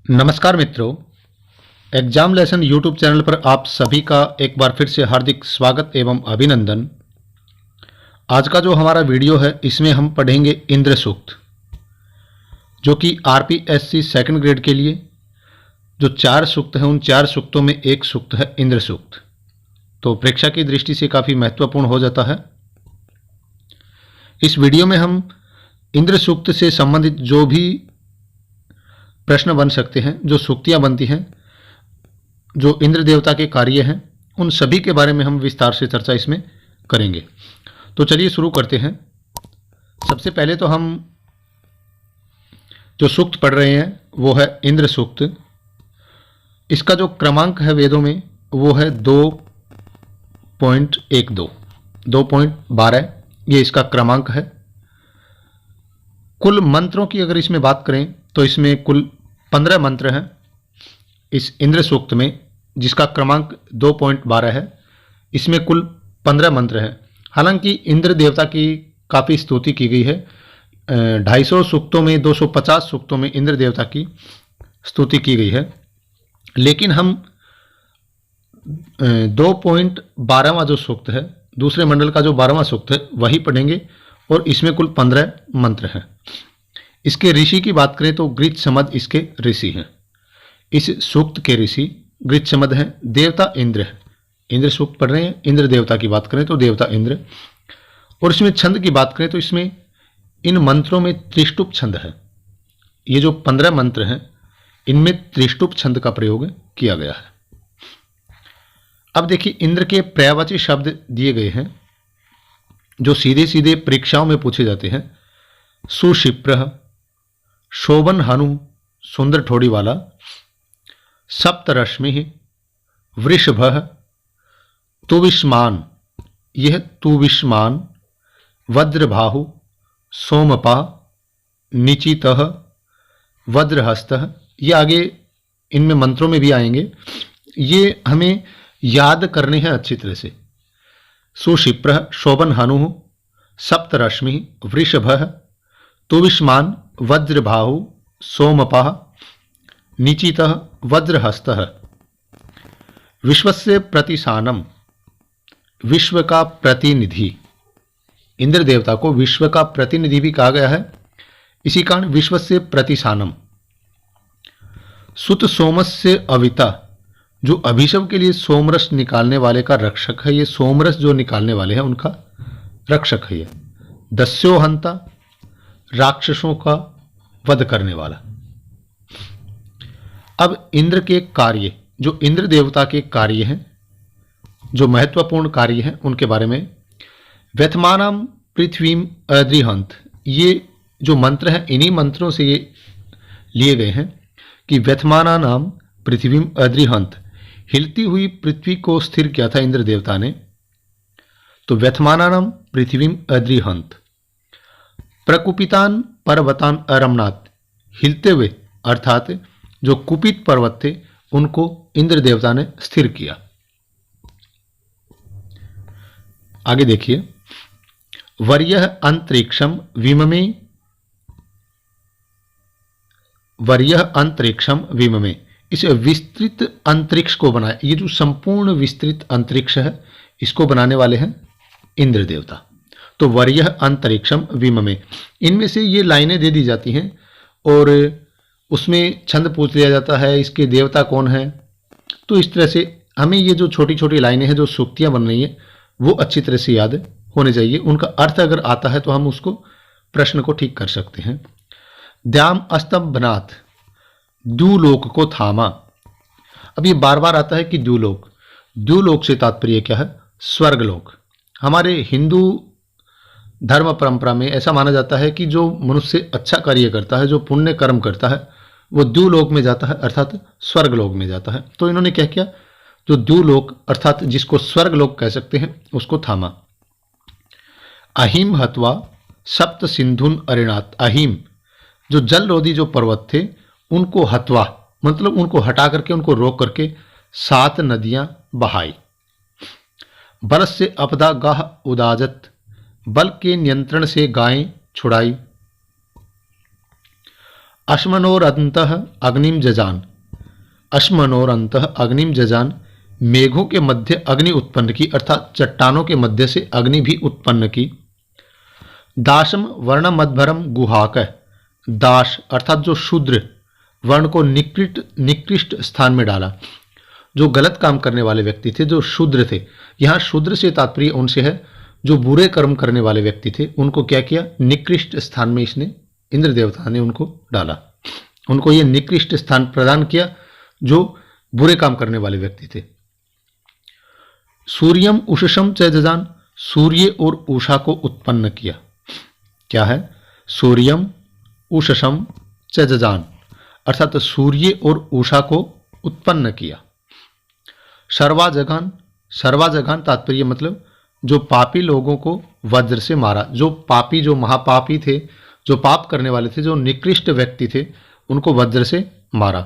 नमस्कार मित्रों, exam lesson YouTube channel पर आप सभी का एक बार फिर से हार्दिक स्वागत एवं अभिनंदन। आज का जो हमारा वीडियो है इसमें हम पढ़ेंगे इंद्र सूक्त, जो कि आरपीएससी सेकंड ग्रेड के लिए जो 4 सूक्त हैं उन 4 सूक्तों में एक सूक्त है इंद्र सूक्त। तो परीक्षा की दृष्टि से काफ़ी महत्वपूर्ण हो जाता है। इस वीडियो में हम इंद्र सूक्त से संबंधित जो भी प्रश्न बन सकते हैं, जो सूक्तियाँ बनती हैं, जो इंद्र देवता के कार्य हैं, उन सभी के बारे में हम विस्तार से चर्चा इसमें करेंगे। तो चलिए शुरू करते हैं। सबसे पहले तो हम जो सूक्त पढ़ रहे हैं वो है इंद्र सूक्त। इसका जो क्रमांक है वेदों में वो है 2.12 ये इसका क्रमांक है। कुल मंत्रों की अगर इसमें बात करें तो इसमें कुल 15 मंत्र हैं इस इंद्र सूक्त में, जिसका क्रमांक 2.12 है। इसमें कुल 15 मंत्र हैं। हालांकि इंद्र देवता की काफ़ी स्तुति की गई है। 250 सूक्तों में 250 सूक्तों में इंद्र देवता की स्तुति की गई है, लेकिन हम 2.12वां जो सूक्त है, दूसरे मंडल का जो 12वां सूक्त है, वही पढ़ेंगे और इसमें कुल 15 मंत्र हैं। इसके ऋषि की बात करें तो गृत्समद इसके ऋषि हैं। इस सूक्त के ऋषि गृत्समद हैं, देवता इंद्र है। इंद्र सूक्त पढ़ रहे हैं, इंद्र देवता की बात करें तो देवता इंद्र। और इसमें छंद की बात करें तो इसमें इन मंत्रों में त्रिष्टुप छंद है। ये जो 15 मंत्र हैं इनमें त्रिष्टुप छंद का प्रयोग किया गया है। अब देखिए, इंद्र के पर्यायवाची शब्द दिए गए हैं जो सीधे सीधे परीक्षाओं में पूछे जाते हैं। सुशिप्र, शोभन हनु, सुंदर ठोड़ी वाला, सप्तरश्मि, वृषभ, तुविष्मान, यह तुविष्मान, वज्रबाहु, सोमपा, निचितः, वज्रहस्तः, ये आगे इनमें मंत्रों में भी आएंगे। ये हमें याद करने हैं अच्छी तरह से। सुशिप्र, शोभन हनु, सप्तरश्मि, वृषभ, तुविष्मान, वज्रबाहु, सोमपः, निचितः, वज्रहस्तः। विश्वस्य प्रतिसानम, विश्व का प्रतिनिधि। इंद्र देवता को विश्व का प्रतिनिधि भी कहा गया है, इसी कारण विश्वस्य प्रतिसानम। सुत सोमस्य अविता, जो अभिशव के लिए सोमरस निकालने वाले का रक्षक है। ये सोमरस जो निकालने वाले हैं उनका रक्षक है। ये दस्योहंता, राक्षसों का वध करने वाला। अब इंद्र के कार्य, जो इंद्र देवता के कार्य हैं, जो महत्वपूर्ण कार्य हैं, उनके बारे में। व्यथमानम पृथ्वीम अद्रिहंत, ये जो मंत्र हैं इन्हीं मंत्रों से ये लिए गए हैं कि व्यथमाना नाम पृथ्वीम अद्रिहंत, हिलती हुई पृथ्वी को स्थिर किया था इंद्र देवता ने। तो व्यथमाना नाम पृथ्वीम अद्रिहंत। प्रकुपितान पर्वतान अरमनाथ, हिलते हुए अर्थात जो कुपित पर्वत थे उनको इंद्र देवता ने स्थिर किया। आगे देखिए, वर्यः अंतरिक्षम विममे, वर्यः अंतरिक्षम विममे, इस विस्तृत अंतरिक्ष को बनाया। ये जो संपूर्ण विस्तृत अंतरिक्ष है इसको बनाने वाले हैं इंद्र देवता। तो वर्यः अंतरिक्षम विममे, इनमें से ये लाइनें दे दी जाती हैं और उसमें छंद पूछ लिया जाता है, इसके देवता कौन है। तो इस तरह से हमें ये जो छोटी छोटी लाइनें हैं, जो सूक्तियाँ बन रही हैं, वो अच्छी तरह से याद होने चाहिए। उनका अर्थ अगर आता है तो हम उसको प्रश्न को ठीक कर सकते हैं। द्याम अस्तंभनाथ, द्यूलोक को थामा। अब ये बार बार आता है कि द्यूलोक, द्यूलोक से तात्पर्य क्या है? स्वर्गलोक। हमारे हिंदू धर्म परंपरा में ऐसा माना जाता है कि जो मनुष्य अच्छा कार्य करता है, जो पुण्य कर्म करता है, वो द्यूलोक में जाता है, अर्थात स्वर्गलोक में जाता है। तो इन्होंने क्या किया, जो द्यूलोक अर्थात जिसको स्वर्गलोक कह सकते हैं उसको थामा। अहिम हत्वा सप्त सिंधुन अरिणात, अहिम जो जलरोधी जो पर्वत थे उनको हत्वा मतलब उनको हटा करके, उनको रोक करके 7 नदियां बहाई। बल से अपदा गाह उदाजत, बल के नियंत्रण से गायें छुड़ाई। अश्मनोरन्तः अग्निम जजान, अश्मनोरन्तः अग्निम जजान, मेघों के मध्य अग्नि उत्पन्न की, अर्थात चट्टानों के मध्य से अग्नि भी उत्पन्न की। दाशम वर्णमध्वरम गुहाकः, दाश अर्थात जो शूद्र वर्ण को निकृष्ट स्थान में डाला, जो गलत काम करने वाले व्यक्ति थे, जो शूद्र थे। यहाँ शूद्र से तात्पर्य उनसे है जो बुरे कर्म करने वाले व्यक्ति थे, उनको क्या किया, निकृष्ट स्थान में इसने, इंद्र देवता ने उनको डाला, उनको ये निकृष्ट स्थान प्रदान किया जो बुरे काम करने वाले व्यक्ति थे। सूर्यम उषसम च जजान, सूर्य और उषा को उत्पन्न किया। क्या है, सूर्यम उषसम च जजान, अर्थात सूर्य और उषा को उत्पन्न किया। सर्वाजगान, सर्वाजगान तात्पर्य मतलब जो पापी लोगों को वज्र से मारा, जो पापी, जो महापापी थे, जो पाप करने वाले थे, जो निकृष्ट व्यक्ति थे, उनको वज्र से मारा।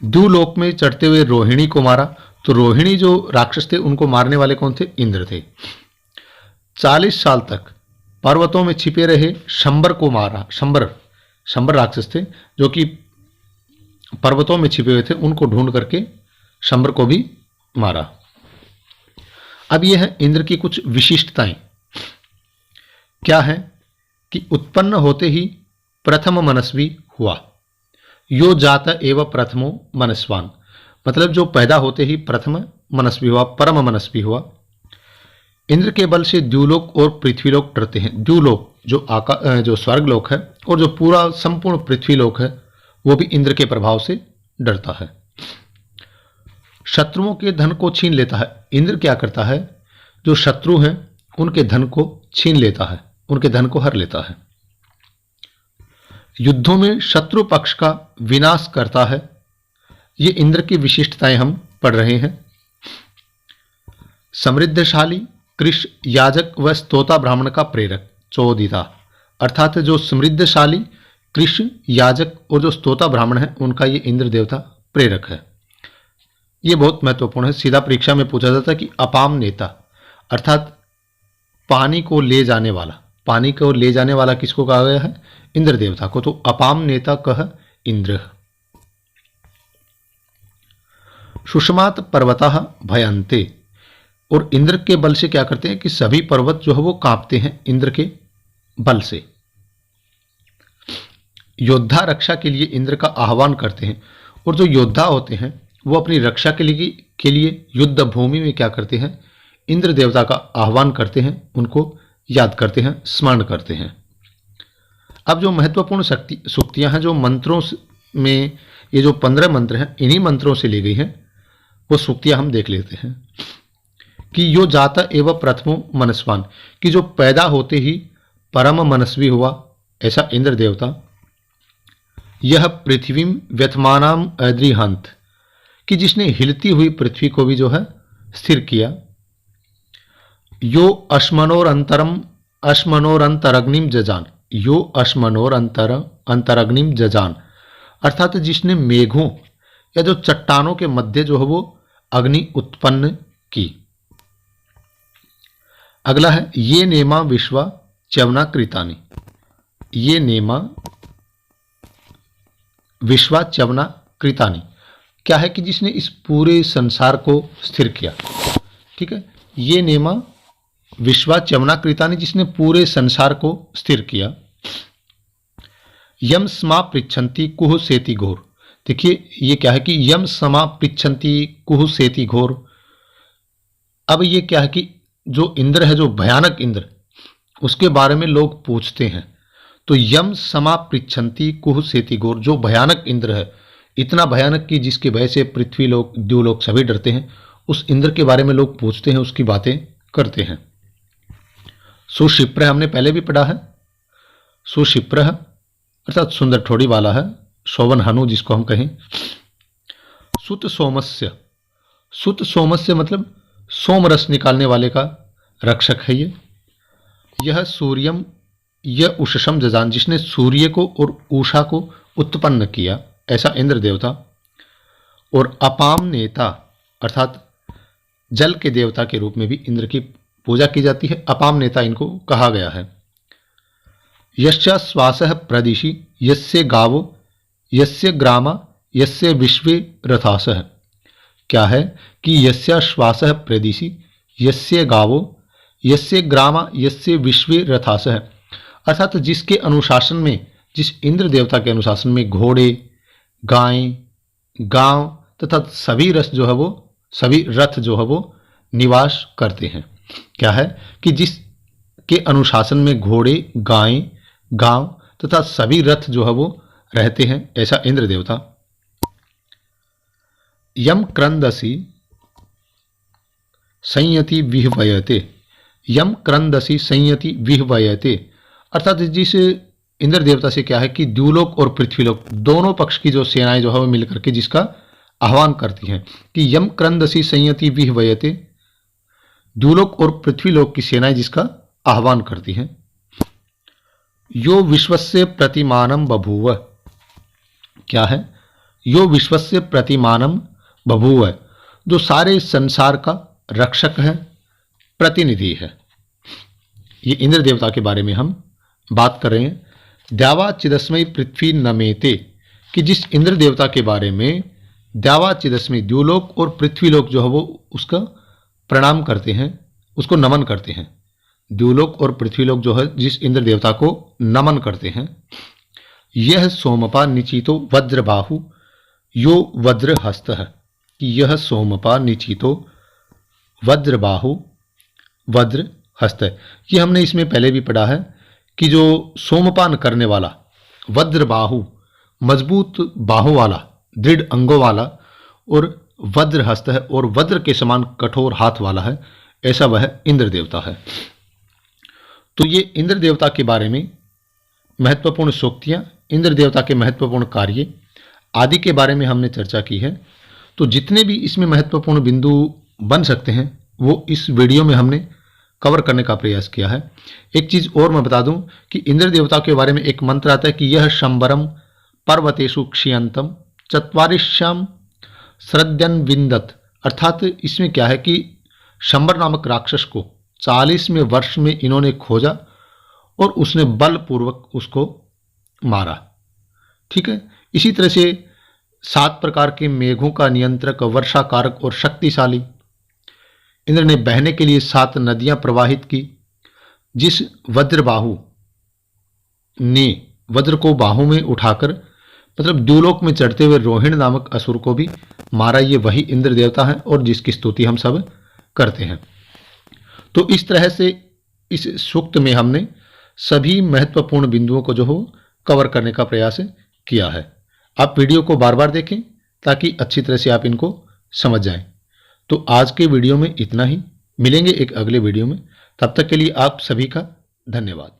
द्युलोक में चढ़ते हुए रोहिणी को मारा, तो रोहिणी जो राक्षस थे उनको मारने वाले कौन थे, इंद्र थे। 40 साल तक पर्वतों में छिपे रहे शंबर को मारा, शंबर राक्षस थे जो कि पर्वतों में छिपे हुए थे, उनको ढूंढ करके शंबर को भी मारा। अब यह है इंद्र की कुछ विशिष्टताएं। क्या है कि उत्पन्न होते ही प्रथम मनस्वी हुआ, यो जाता एवं प्रथमो मनस्वान, मतलब जो पैदा होते ही प्रथम मनस्वी हुआ, परम मनस्वी हुआ। इंद्र के बल से द्युलोक और पृथ्वीलोक डरते हैं। द्युलोक जो स्वर्गलोक है और जो पूरा संपूर्ण पृथ्वीलोक है वो भी इंद्र के प्रभाव से डरता है। शत्रुओं के धन को छीन लेता है। इंद्र क्या करता है, जो शत्रु हैं उनके धन को छीन लेता है, उनके धन को हर लेता है। युद्धों में शत्रु पक्ष का विनाश करता है। ये इंद्र की विशिष्टताएं हम पढ़ रहे हैं। समृद्धशाली, कृष, याजक व स्तोता ब्राह्मण का प्रेरक, चोदिता, अर्थात जो समृद्धशाली, कृष, याजक और जो स्तोता ब्राह्मण है उनका ये इंद्र देवता प्रेरक है। ये बहुत महत्वपूर्ण है। सीधा परीक्षा में पूछा जाता है कि अपाम नेता, अर्थात पानी को ले जाने वाला, पानी को ले जाने वाला किसको कहा गया है, इंद्र देवता को। तो अपाम नेता कह इंद्र। सुषमात पर्वतः भयन्ते, और इंद्र के बल से क्या करते हैं कि सभी पर्वत जो है वो कांपते हैं इंद्र के बल से। योद्धा रक्षा के लिए इंद्र का आह्वान करते हैं, और जो योद्धा होते हैं वो अपनी रक्षा के लिए युद्ध भूमि में क्या करते हैं, इंद्र देवता का आह्वान करते हैं, उनको याद करते हैं, स्मरण करते हैं। अब जो महत्वपूर्ण सूक्तियां हैं, जो मंत्रों में, ये जो 15 मंत्र हैं, इन्हीं मंत्रों से ली गई हैं, वो सूक्तियां हम देख लेते हैं। कि यो जाता एवं प्रथमो मनस्वान, कि जो पैदा होते ही परम मनस्वी हुआ, ऐसा इंद्र देवता। यह पृथ्वीम व्यथमानाम अद्रिहंत, कि जिसने हिलती हुई पृथ्वी को भी जो है स्थिर किया। यो अश्मनोरंतरग्निम जजान, यो अंतरग्निम जजान, अर्थात जिसने मेघों या जो चट्टानों के मध्य जो है वो अग्नि उत्पन्न की। अगला है ये नेमा विश्वा च्यवना कृतानि, ये नेमा विश्वा च्यवना कृतानि, क्या है कि जिसने इस पूरे संसार को स्थिर किया। ठीक है, ये नेमा विश्वा च्यवना कृतानि, जिसने पूरे संसार को स्थिर किया। यम समा पृच्छन्ति कुह सेति घोर, देखिए ये क्या है कि यम समा पृच्छन्ति कुह सेति घोर। अब ये क्या है कि जो इंद्र है, जो भयानक इंद्र, उसके बारे में लोग पूछते हैं। तो यम समा पृच्छन्ति कुह सेति घोर, जो भयानक इंद्र है, इतना भयानक कि जिसके भय से पृथ्वी लोग, द्युलोक सभी डरते हैं, उस इंद्र के बारे में लोग पूछते हैं, उसकी बातें करते हैं। सुशिप्र हमने पहले भी पढ़ा है। सुशिप्र अर्थात सुंदर ठोड़ी वाला है, शोभन हनु जिसको हम कहें। सुत सोमस्य, सुत सोमस्य मतलब सोम रस निकालने वाले का रक्षक है ये। यह सूर्यम यह उषसम जजान, जिसने सूर्य को और उषा को उत्पन्न किया, ऐसा इंद्र देवता। और अपाम नेता अर्थात जल के देवता के रूप में भी इंद्र की पूजा की जाती है। अपाम नेता इनको कहा गया है। यस्य श्वासः प्रदिशि यस्य गावो यस्य ग्रामा यस्य विश्वे रथासः। क्या है कि यस्य श्वासः प्रदिशि यस्य गावो यस्य ग्रामा यस्य विश्वे रथासः, अर्थात जिसके अनुशासन में, जिस इंद्र देवता के अनुशासन में घोड़े, गायें, गांव तथा सभी रथ जो है वो, सभी रथ जो है वो निवास करते हैं। क्या है कि जिसके अनुशासन में घोड़े, गायें, गांव तथा सभी रथ जो है वो रहते हैं, ऐसा इंद्र देवता। यम क्रंदसी संयति विह्वयते, यम क्रंदसी संयति विह्वयते, अर्थात जिस इंद्र देवता से क्या है कि द्युलोक और पृथ्वीलोक दोनों पक्ष की जो सेनाएं जो है वो मिलकर के जिसका आह्वान करती हैं कि यम क्रंदसी संयति विह्वयते, द्युलोक और पृथ्वीलोक की सेनाएं जिसका आह्वान करती हैं। यो विश्वस्य प्रतिमानम बभूव, क्या है, यो विश्वस्य प्रतिमानम बभूव, जो सारे संसार का रक्षक है, प्रतिनिधि है। ये इंद्र देवता के बारे में हम बात कर रहे हैं। द्यावा चिदस्मय पृथ्वी नमेते, कि जिस इंद्र देवता के बारे में द्यावा चिदस्मय द्युलोक और पृथ्वीलोक जो है वो उसका प्रणाम करते हैं, उसको नमन करते हैं। द्युलोक और पृथ्वीलोक जो है जिस इंद्र देवता को नमन करते हैं। यह सोमपा निचितो वज्रबाहु यो वज्रहस्त है, कि यह सोमपा निचितो वज्रबाहु वज्रहस्त है। ये हमने इसमें पहले भी पढ़ा है कि जो सोमपान करने वाला, वज्रबाहु मजबूत बाहों वाला, दृढ़ अंगों वाला, और वज्रहस्त है और वज्र के समान कठोर हाथ वाला है, ऐसा वह इंद्र देवता है। तो ये इंद्र देवता के बारे में महत्वपूर्ण सूक्तियाँ, इंद्र देवता के महत्वपूर्ण कार्य आदि के बारे में हमने चर्चा की है। तो जितने भी इसमें महत्वपूर्ण बिंदु बन सकते हैं वो इस वीडियो में हमने कवर करने का प्रयास किया है। एक चीज़ और मैं बता दूं कि इंद्र देवता के बारे में एक मंत्र आता है कि यह शंबरम पर्वतेषु क्षियंतम चत्वारिश्याम श्रद्धन विंदत, अर्थात इसमें क्या है कि शंबर नामक राक्षस को 40वें वर्ष में इन्होंने खोजा और उसने बलपूर्वक उसको मारा। ठीक है, इसी तरह से 7 प्रकार के मेघों का नियंत्रक, वर्षाकारक और शक्तिशाली इंद्र ने बहने के लिए 7 नदियां प्रवाहित की। जिस वज्रबाहु ने वज्र को बाहों में उठाकर मतलब द्युलोक में चढ़ते हुए रोहिण नामक असुर को भी मारा, ये वही इंद्र देवता है और जिसकी स्तुति हम सब करते हैं। तो इस तरह से इस सूक्त में हमने सभी महत्वपूर्ण बिंदुओं को जो हो कवर करने का प्रयास किया है। आप वीडियो को बार बार देखें ताकि अच्छी तरह से आप इनको समझ जाएं। तो आज के वीडियो में इतना ही, मिलेंगे एक अगले वीडियो में। तब तक के लिए आप सभी का धन्यवाद।